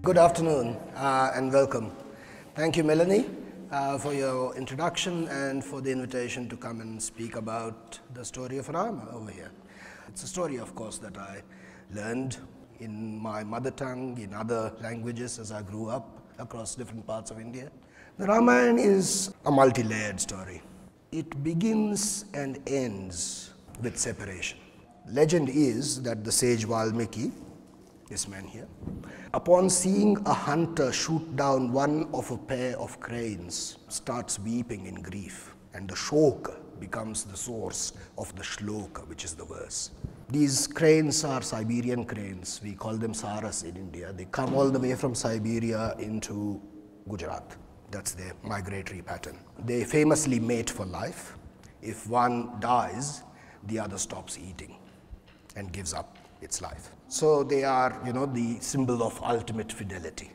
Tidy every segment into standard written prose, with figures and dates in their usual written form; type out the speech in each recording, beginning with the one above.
Good afternoon and welcome. Thank you, Melanie, for your introduction and for the invitation to come and speak about the story of Rama over here. It's a story, of course, that I learned in my mother tongue, in other languages as I grew up across different parts of India. The Ramayana is a multi-layered story. It begins and ends with separation. Legend is that the sage Valmiki, this man here, upon seeing a hunter shoot down one of a pair of cranes, starts weeping in grief, and the shoka becomes the source of the shloka, which is the verse. These cranes are Siberian cranes. We call them saras in India. They come all the way from Siberia into Gujarat. That's their migratory pattern. They famously mate for life. If one dies, the other stops eating and gives up its life. So they are, the symbol of ultimate fidelity.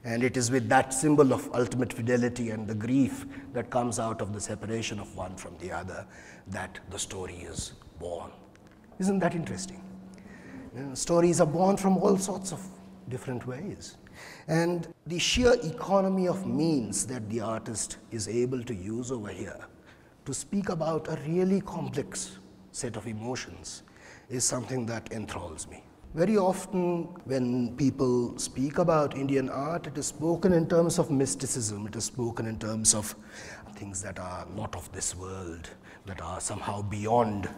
And it is with that symbol of ultimate fidelity and the grief that comes out of the separation of one from the other that the story is born. Isn't that interesting? Stories are born from all sorts of different ways. And the sheer economy of means that the artist is able to use over here to speak about a really complex set of emotions is something that enthralls me. Very often when people speak about Indian art, it is spoken in terms of mysticism, it is spoken in terms of things that are not of this world, that are somehow beyond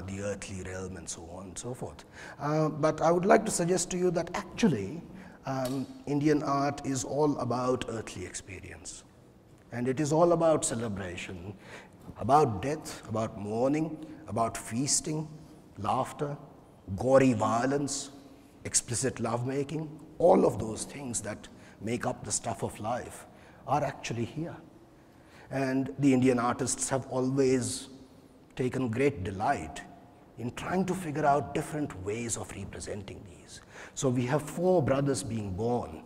the earthly realm and so on and so forth. But I would like to suggest to you that actually Indian art is all about earthly experience. And it is all about celebration, about death, about mourning, about feasting, laughter, gory violence, explicit lovemaking. All of those things that make up the stuff of life are actually here. And the Indian artists have always taken great delight in trying to figure out different ways of representing these. So we have 4 brothers being born,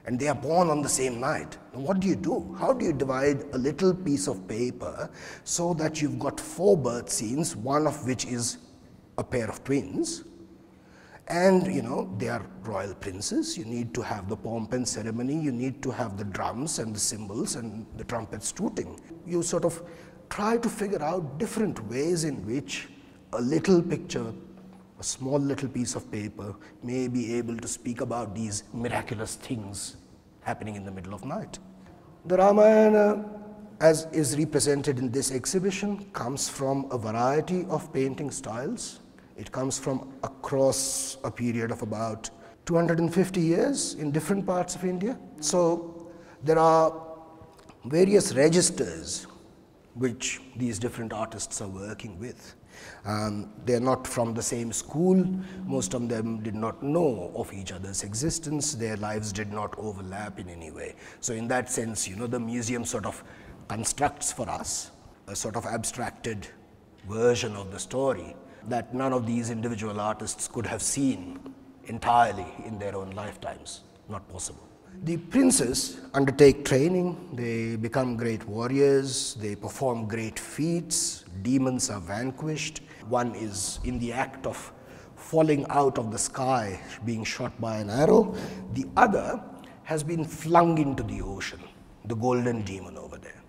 and they are born on the same night. Now what do you do? How do you divide a little piece of paper so that you've got 4 birth scenes, one of which is a pair of twins, and they are royal princes. You need to have the pomp and ceremony, you need to have the drums and the cymbals and the trumpets tooting. You sort of try to figure out different ways in which a little picture, a small little piece of paper may be able to speak about these miraculous things happening in the middle of night. The Ramayana, as is represented in this exhibition, comes from a variety of painting styles. It comes from across a period of about 250 years in different parts of India. So there are various registers which these different artists are working with. They are not from the same school. Most of them did not know of each other's existence. Their lives did not overlap in any way. So in that sense, the museum sort of constructs for us a sort of abstracted version of the story that none of these individual artists could have seen entirely in their own lifetimes. Not possible. The princes undertake training, they become great warriors, they perform great feats, demons are vanquished. One is in the act of falling out of the sky, being shot by an arrow. The other has been flung into the ocean, the golden demon over there.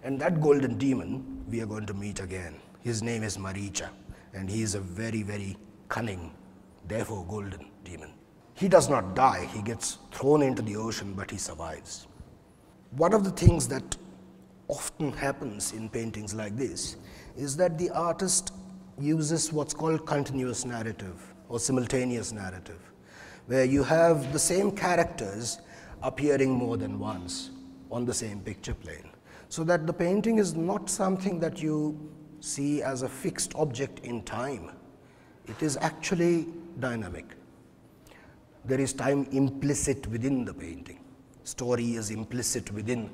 And that golden demon we are going to meet again. His name is Maricha, and he is a very, very cunning, therefore golden demon. He does not die, he gets thrown into the ocean, but he survives. One of the things that often happens in paintings like this is that the artist uses what's called continuous narrative or simultaneous narrative, where you have the same characters appearing more than once on the same picture plane, so that the painting is not something that you see as a fixed object in time. It is actually dynamic. There is time implicit within the painting. Story is implicit within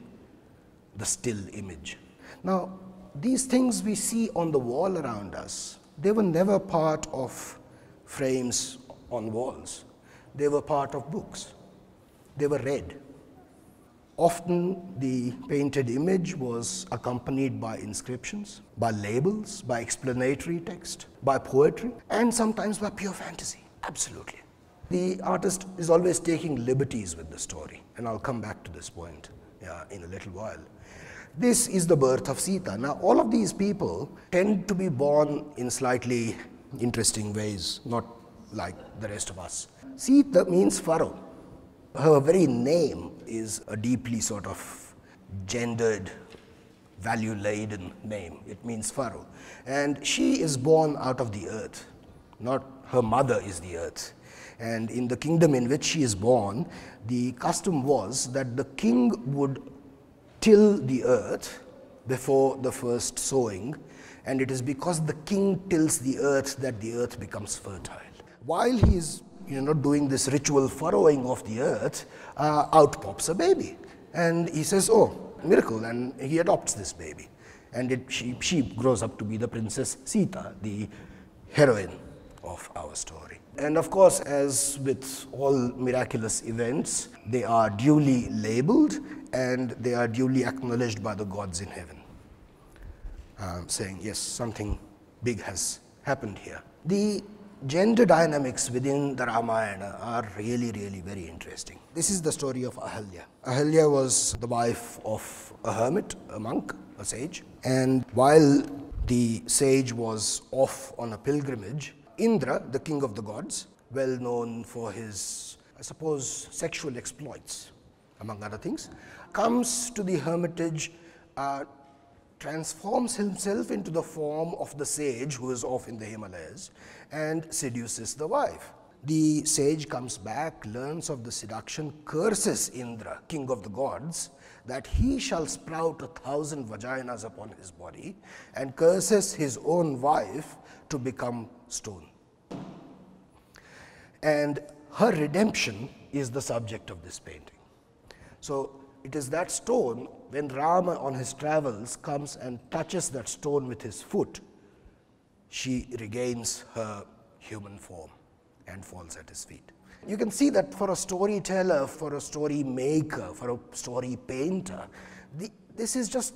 the still image. Now, these things we see on the wall around us, they were never part of frames on walls. They were part of books. They were read. Often the painted image was accompanied by inscriptions, by labels, by explanatory text, by poetry, and sometimes by pure fantasy. Absolutely. The artist is always taking liberties with the story, and I'll come back to this point in a little while. This is the birth of Sita. Now, all of these people tend to be born in slightly interesting ways, not like the rest of us. Sita means furrow. Her very name is a deeply sort of gendered, value-laden name. It means furrow. And she is born out of the earth, not her mother is the earth. And in the kingdom in which she is born, the custom was that the king would till the earth before the first sowing, and it is because the king tills the earth that the earth becomes fertile. While he is doing this ritual furrowing of the earth, out pops a baby. And he says, oh, miracle, and he adopts this baby. And she grows up to be the Princess Sita, the heroine of our story. And of course, as with all miraculous events, they are duly labeled and they are duly acknowledged by the gods in heaven, saying, yes, something big has happened here. The gender dynamics within the Ramayana are really, really very interesting. This is the story of Ahalya. Ahalya was the wife of a hermit, a monk, a sage. And while the sage was off on a pilgrimage, Indra, the king of the gods, well known for his, I suppose, sexual exploits, among other things, comes to the hermitage, transforms himself into the form of the sage who is off in the Himalayas and seduces the wife. The sage comes back, learns of the seduction, curses Indra, king of the gods, that he shall sprout 1,000 vaginas upon his body, and curses his own wife to become stone. And her redemption is the subject of this painting. So it is that stone, when Rama on his travels comes and touches that stone with his foot, she regains her human form and falls at his feet. You can see that for a storyteller, for a story maker, for a story painter, this is just,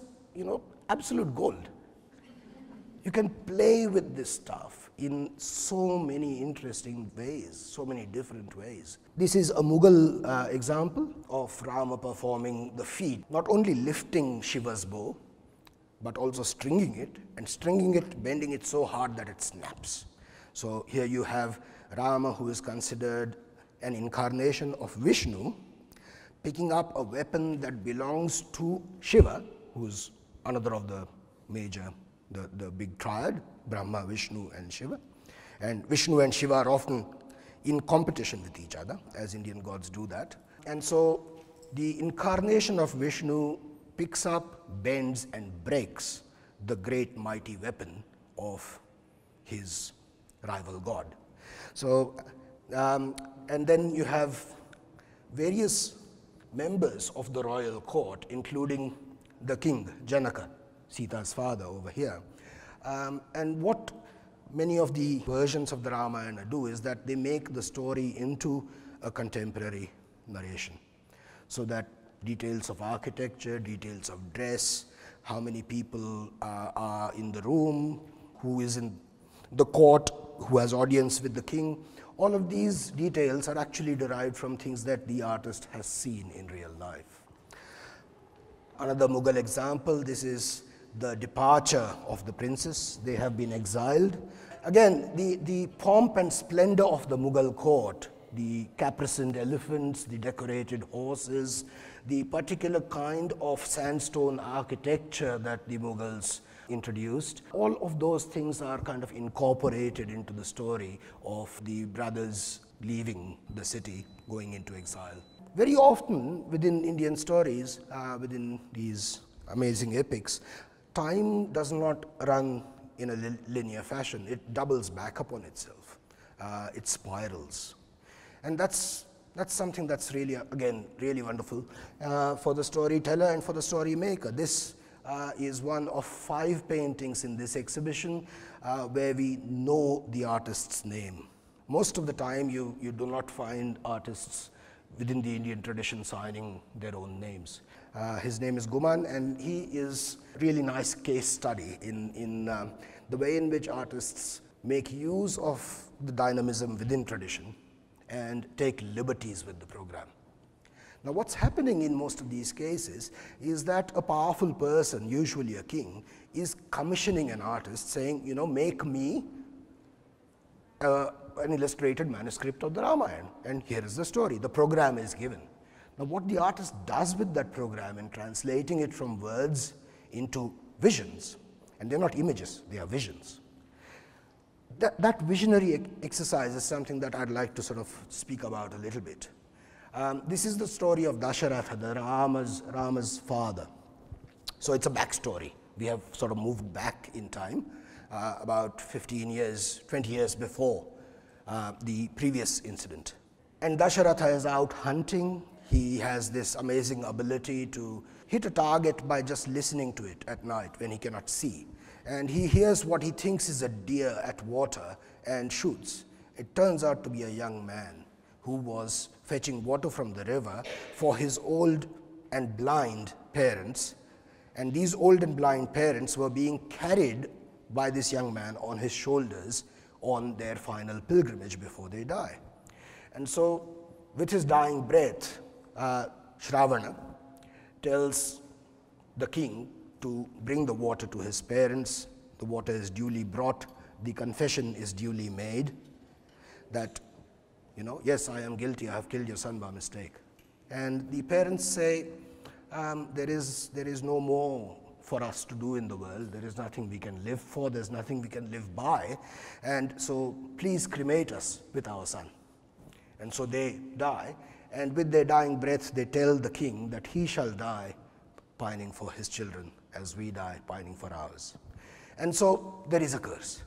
absolute gold. You can play with this stuff in so many interesting ways, so many different ways. This is a Mughal example of Rama performing the feat, not only lifting Shiva's bow, but also stringing it, and stringing it, bending it so hard that it snaps. So here you have Rama, who is considered an incarnation of Vishnu, picking up a weapon that belongs to Shiva, who is another of the major, the big triad, Brahma, Vishnu and Shiva. And Vishnu and Shiva are often in competition with each other, as Indian gods do that. And so the incarnation of Vishnu picks up, bends and breaks the great mighty weapon of his rival god. So, and then you have various members of the royal court, including the king, Janaka, Sita's father over here. And what many of the versions of the Ramayana do is that they make the story into a contemporary narration, so that details of architecture, details of dress, how many people are in the room, who is in the court, who has audience with the king, all of these details are actually derived from things that the artist has seen in real life. Another Mughal example, this is the departure of the princess. They have been exiled. Again, the pomp and splendor of the Mughal court, the caparisoned elephants, the decorated horses, the particular kind of sandstone architecture that the Mughals introduced, all of those things are kind of incorporated into the story of the brothers leaving the city, going into exile. Very often within Indian stories, within these amazing epics, time does not run in a linear fashion. It doubles back upon itself. It spirals. And that's something that's really, again, really wonderful for the storyteller and for the story maker. This is one of 5 paintings in this exhibition where we know the artist's name. Most of the time you do not find artists within the Indian tradition signing their own names. His name is Guman, and he is a really nice case study in the way in which artists make use of the dynamism within tradition and take liberties with the program. Now, what's happening in most of these cases is that a powerful person, usually a king, is commissioning an artist saying, you know, make me an illustrated manuscript of the Ramayana, and here is the story. The program is given. Now, what the artist does with that program in translating it from words into visions, and they're not images, they are visions. That visionary exercise is something that I'd like to sort of speak about a little bit. This is the story of Dasharatha, the Rama's father. So it's a backstory. We have sort of moved back in time, about 15 years, 20 years before the previous incident. And Dasharatha is out hunting. He has this amazing ability to hit a target by just listening to it at night when he cannot see. And he hears what he thinks is a deer at water and shoots. It turns out to be a young man who was fetching water from the river for his old and blind parents. And these old and blind parents were being carried by this young man on his shoulders on their final pilgrimage before they die. And so, with his dying breath, Shravana tells the king to bring the water to his parents. The water is duly brought. The confession is duly made that, you know, yes, I am guilty. I have killed your son by mistake. And the parents say, there is no more for us to do in the world. There is nothing we can live for. There's nothing we can live by. And so please cremate us with our son. And so they die. And with their dying breath, they tell the king that he shall die pining for his children as we die pining for ours. And so there is a curse.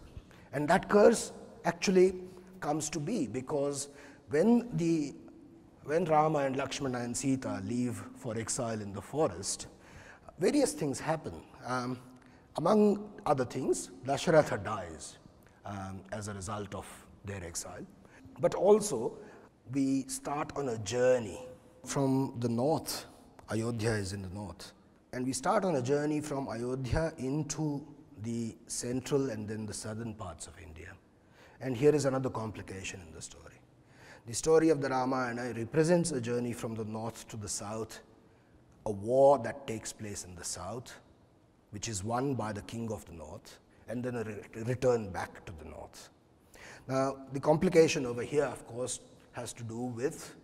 And that curse actually comes to be because when Rama and Lakshmana and Sita leave for exile in the forest, various things happen. Among other things, Dasharatha dies as a result of their exile. But also, we start on a journey from the north. Ayodhya is in the north. And we start on a journey from Ayodhya into the central and then the southern parts of India. And here is another complication in the story. The story of the Ramayana represents a journey from the north to the south, a war that takes place in the south, which is won by the king of the north, and then a return back to the north. Now, the complication over here, of course, has to do with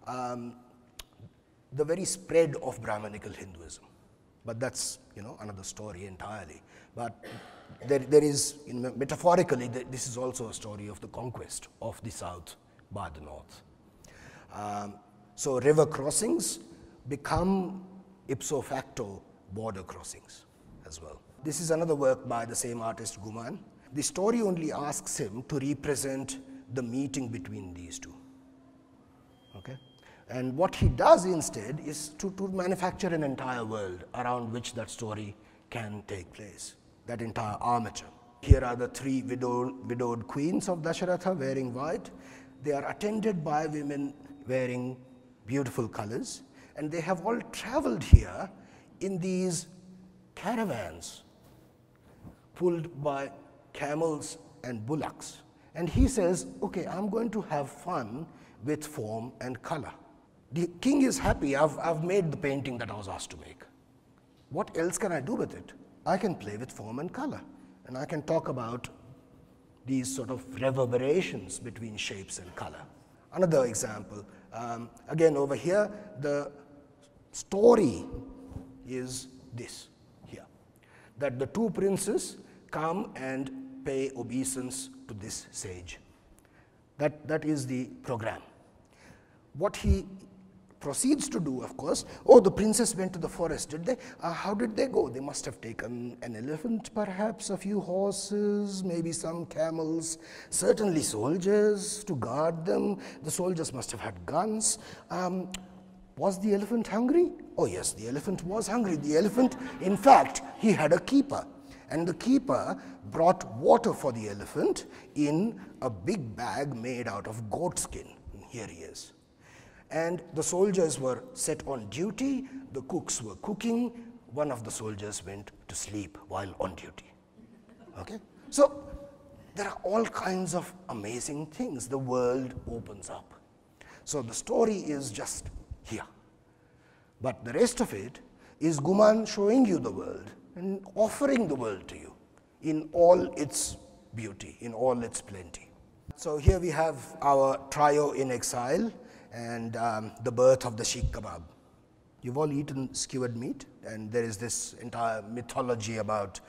the very spread of Brahmanical Hinduism. But that's, you know, another story entirely. But there is, metaphorically, this is also a story of the conquest of the south by the north. So river crossings become ipso facto border crossings as well. This is another work by the same artist, Guman. The story only asks him to represent the meeting between these two. Okay? And what he does instead is to manufacture an entire world around which that story can take place, that entire armature. Here are the three widowed queens of Dasharatha wearing white. They are attended by women wearing beautiful colors, and they have all traveled here in these caravans pulled by camels and bullocks. And he says, okay, I'm going to have fun with form and color. The king is happy, I've made the painting that I was asked to make. What else can I do with it? I can play with form and color, and I can talk about these sort of reverberations between shapes and color. Another example, again over here, the story is this here, that the two princes come and pay obeisance to this sage. That is the program. What he proceeds to do, of course, oh, the princess went to the forest, did they? How did they go? They must have taken an elephant, perhaps, a few horses, maybe some camels, certainly soldiers to guard them. The soldiers must have had guns. Was the elephant hungry? Oh yes, the elephant was hungry. The elephant, in fact, he had a keeper. And the keeper brought water for the elephant in a big bag made out of goat skin. And here he is. And the soldiers were set on duty, the cooks were cooking, one of the soldiers went to sleep while on duty. Okay? So, there are all kinds of amazing things. The world opens up. So the story is just here. But the rest of it is Guman showing you the world and offering the world to you in all its beauty, in all its plenty. So here we have our trio in exile and the birth of the Sheikh Kebab. You've all eaten skewered meat, and there is this entire mythology about,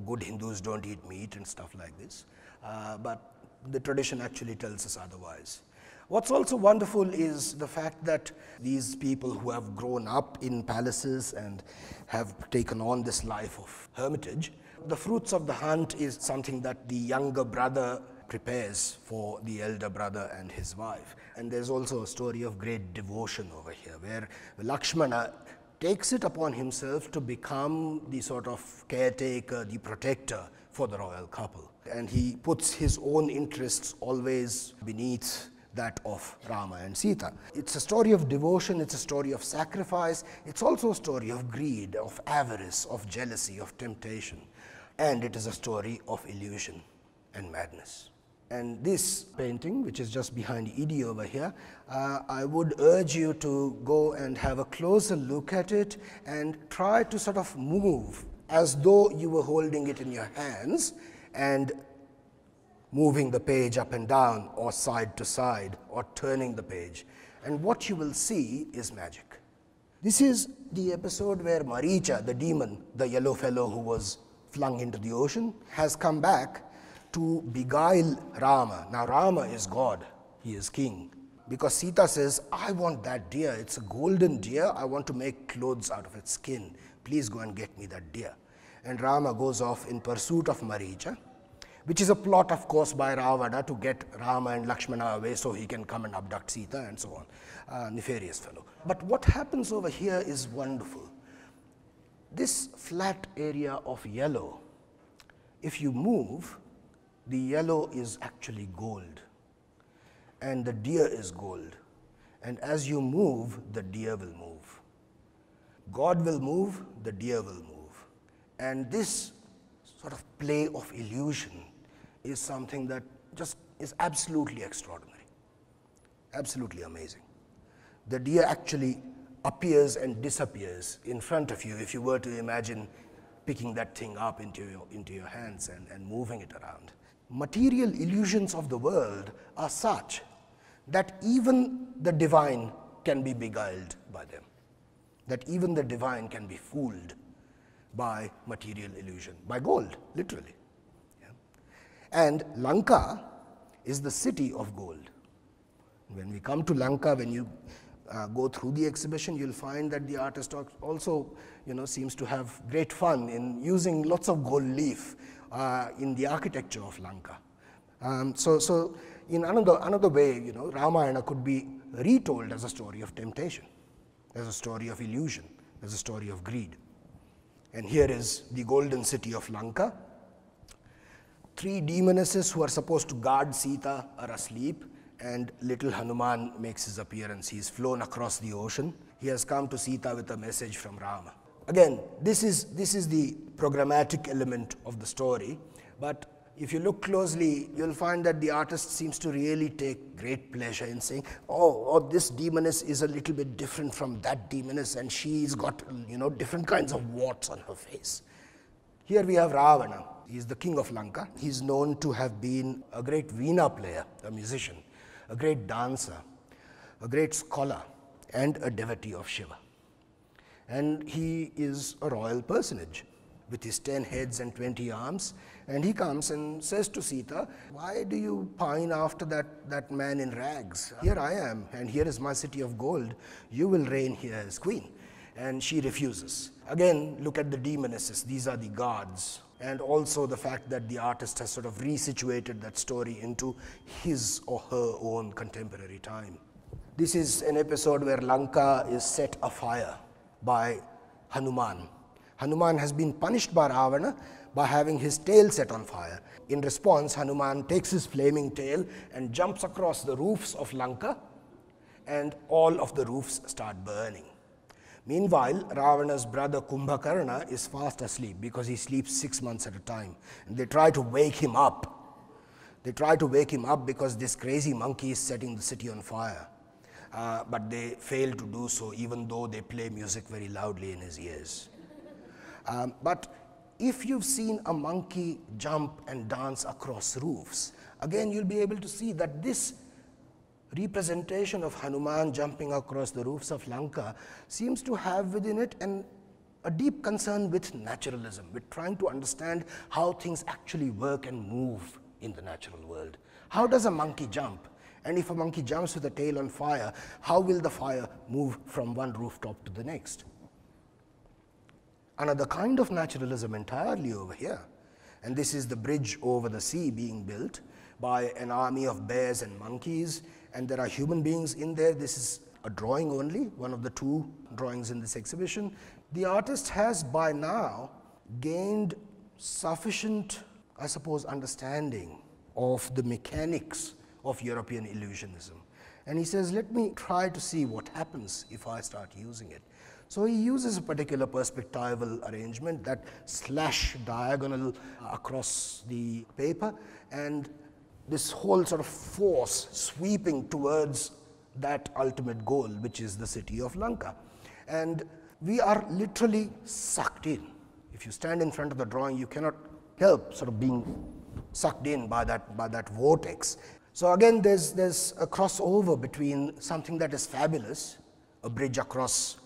good Hindus don't eat meat and stuff like this. But the tradition actually tells us otherwise. What's also wonderful is the fact that these people who have grown up in palaces and have taken on this life of hermitage, the fruits of the hunt is something that the younger brother prepares for the elder brother and his wife. And there's also a story of great devotion over here, where Lakshmana takes it upon himself to become the sort of caretaker, the protector for the royal couple. And he puts his own interests always beneath that of Rama and Sita. It's a story of devotion, it's a story of sacrifice, it's also a story of greed, of avarice, of jealousy, of temptation. And it is a story of illusion and madness. And this painting, which is just behind Edie over here, I would urge you to go and have a closer look at it and try to sort of move as though you were holding it in your hands and moving the page up and down or side to side or turning the page. And what you will see is magic. This is the episode where Maricha, the demon, the yellow fellow who was flung into the ocean, has come back to beguile Rama. Now Rama is God, he is king. Because Sita says, I want that deer, it's a golden deer, I want to make clothes out of its skin. Please go and get me that deer. And Rama goes off in pursuit of Maricha, which is a plot, of course, by Ravana to get Rama and Lakshmana away so he can come and abduct Sita and so on. Nefarious fellow. But what happens over here is wonderful. This flat area of yellow, if you move, the yellow is actually gold, and the deer is gold. And as you move, the deer will move. God will move, the deer will move. And this sort of play of illusion is something that just is absolutely extraordinary, absolutely amazing. The deer actually appears and disappears in front of you if you were to imagine picking that thing up into your hands and moving it around. Material illusions of the world are such that even the divine can be beguiled by them, that even the divine can be fooled by material illusion, by gold, literally. Yeah. And Lanka is the city of gold. When we come to Lanka, when you go through the exhibition, you'll find that the artist also seems to have great fun in using lots of gold leaf in the architecture of Lanka. So in another way, Ramayana could be retold as a story of temptation, as a story of illusion, as a story of greed. And here is the golden city of Lanka. 3 demonesses who are supposed to guard Sita are asleep, and little Hanuman makes his appearance. He is flown across the ocean. He has come to Sita with a message from Rama. Again, this is the programmatic element of the story, but if you look closely, you'll find that the artist seems to really take great pleasure in saying, oh, this demoness is a little bit different from that demoness, and she's got, different kinds of warts on her face. Here we have Ravana. He's the king of Lanka. He's known to have been a great veena player, a musician, a great dancer, a great scholar, and a devotee of Shiva. And he is a royal personage with his 10 heads and 20 arms, and he comes and says to Sita, why do you pine after that man in rags? Here I am, and here is my city of gold. You will reign here as queen. And she refuses. Again, look at the demonesses. These are the gods. And also the fact that the artist has sort of resituated that story into his or her own contemporary time. This is an episode where Lanka is set afire by Hanuman. Hanuman has been punished by Ravana by having his tail set on fire. In response, Hanuman takes his flaming tail and jumps across the roofs of Lanka, and all of the roofs start burning. Meanwhile, Ravana's brother Kumbhakarna is fast asleep because he sleeps 6 months at a time. And they try to wake him up, They try to wake him up because this crazy monkey is setting the city on fire. But they fail to do so, even though they play music very loudly in his ears. But if you've seen a monkey jump and dance across roofs, again you'll be able to see that this representation of Hanuman jumping across the roofs of Lanka seems to have within it a deep concern with naturalism, with trying to understand how things actually work and move in the natural world. How does a monkey jump? And if a monkey jumps with a tail on fire, how will the fire move from one rooftop to the next? Another kind of naturalism entirely over here. And this is the bridge over the sea being built by an army of bears and monkeys, and there are human beings in there. This is a drawing only, one of the two drawings in this exhibition. The artist has by now gained sufficient, I suppose, understanding of the mechanics of European illusionism. And he says, let me try to see what happens if I start using it. So he uses a particular perspectival arrangement, that slash diagonal across the paper, and this whole sort of force sweeping towards that ultimate goal, which is the city of Lanka. And we are literally sucked in. If you stand in front of the drawing, you cannot help sort of being sucked in by that vortex. So again, there's a crossover between something that is fabulous, a bridge across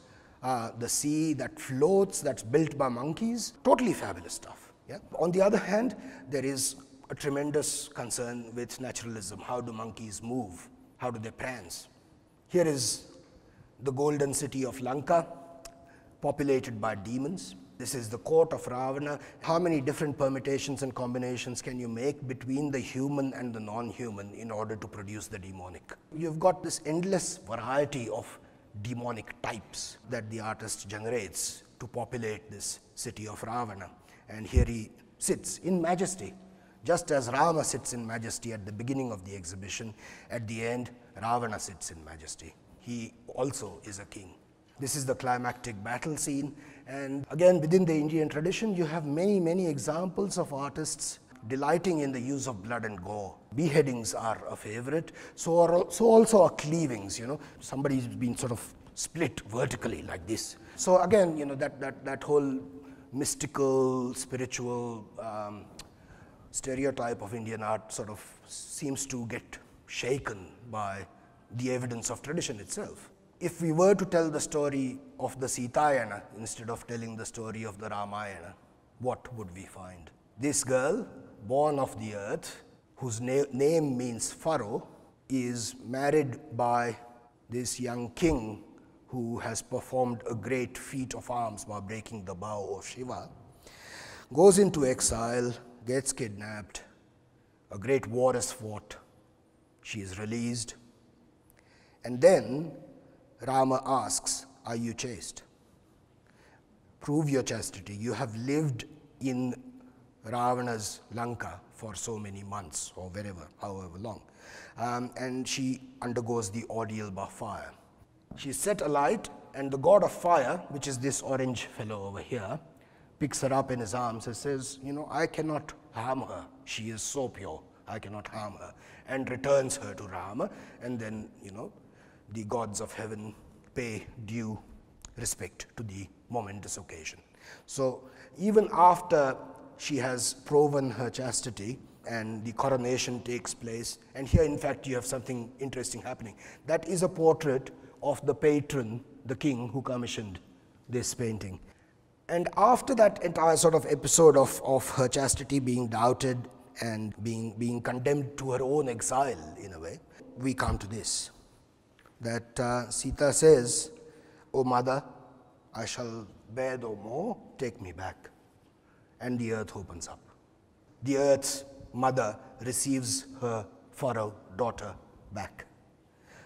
the sea that floats, that's built by monkeys, totally fabulous stuff. Yeah? On the other hand, there is a tremendous concern with naturalism. How do monkeys move? How do they prance? Here is the golden city of Lanka, populated by demons. This is the court of Ravana. How many different permutations and combinations can you make between the human and the non-human in order to produce the demonic? You've got this endless variety of demonic types that the artist generates to populate this city of Ravana. And here he sits in majesty. Just as Rama sits in majesty at the beginning of the exhibition, at the end, Ravana sits in majesty. He also is a king. This is the climactic battle scene. And again, within the Indian tradition, you have many, many examples of artists delighting in the use of blood and gore. Beheadings are a favorite, so also are cleavings, you know. Somebody's been sort of split vertically like this. So again, you know, that whole mystical, spiritual stereotype of Indian art sort of seems to get shaken by the evidence of tradition itself. If we were to tell the story of the Sitayana instead of telling the story of the Ramayana, what would we find? This girl, born of the earth, whose name means furrow, is married by this young king who has performed a great feat of arms by breaking the bow of Shiva, goes into exile, gets kidnapped, a great war is fought, she is released, and then Rama asks, are you chaste? Prove your chastity. You have lived in Ravana's Lanka for so many months or wherever, however long. And she undergoes the ordeal by fire. She is set alight, and the god of fire, which is this orange fellow over here, picks her up in his arms and says, you know, I cannot harm her. She is so pure, I cannot harm her. And returns her to Rama, and then, you know, the gods of heaven pay due respect to the momentous occasion. So even after she has proven her chastity and the coronation takes place, and here in fact you have something interesting happening. That is a portrait of the patron, the king who commissioned this painting. And after that entire sort of episode of her chastity being doubted and being condemned to her own exile in a way, we come to this. That Sita says, O mother, I shall bear no more, take me back. And the earth opens up. The earth's mother receives her furrow daughter back.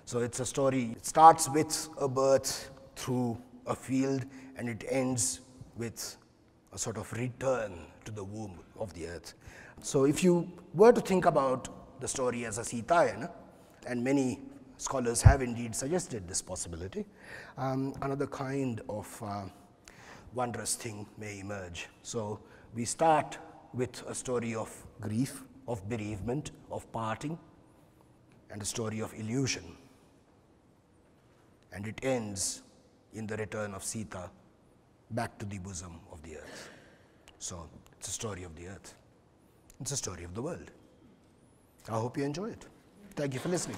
So it's a story, it starts with a birth through a field, and it ends with a sort of return to the womb of the earth. So if you were to think about the story as a Sitayana, and many scholars have indeed suggested this possibility, another kind of wondrous thing may emerge. So we start with a story of grief, of bereavement, of parting, and a story of illusion. And it ends in the return of Sita back to the bosom of the earth. So it's a story of the earth. It's a story of the world. I hope you enjoy it. Thank you for listening.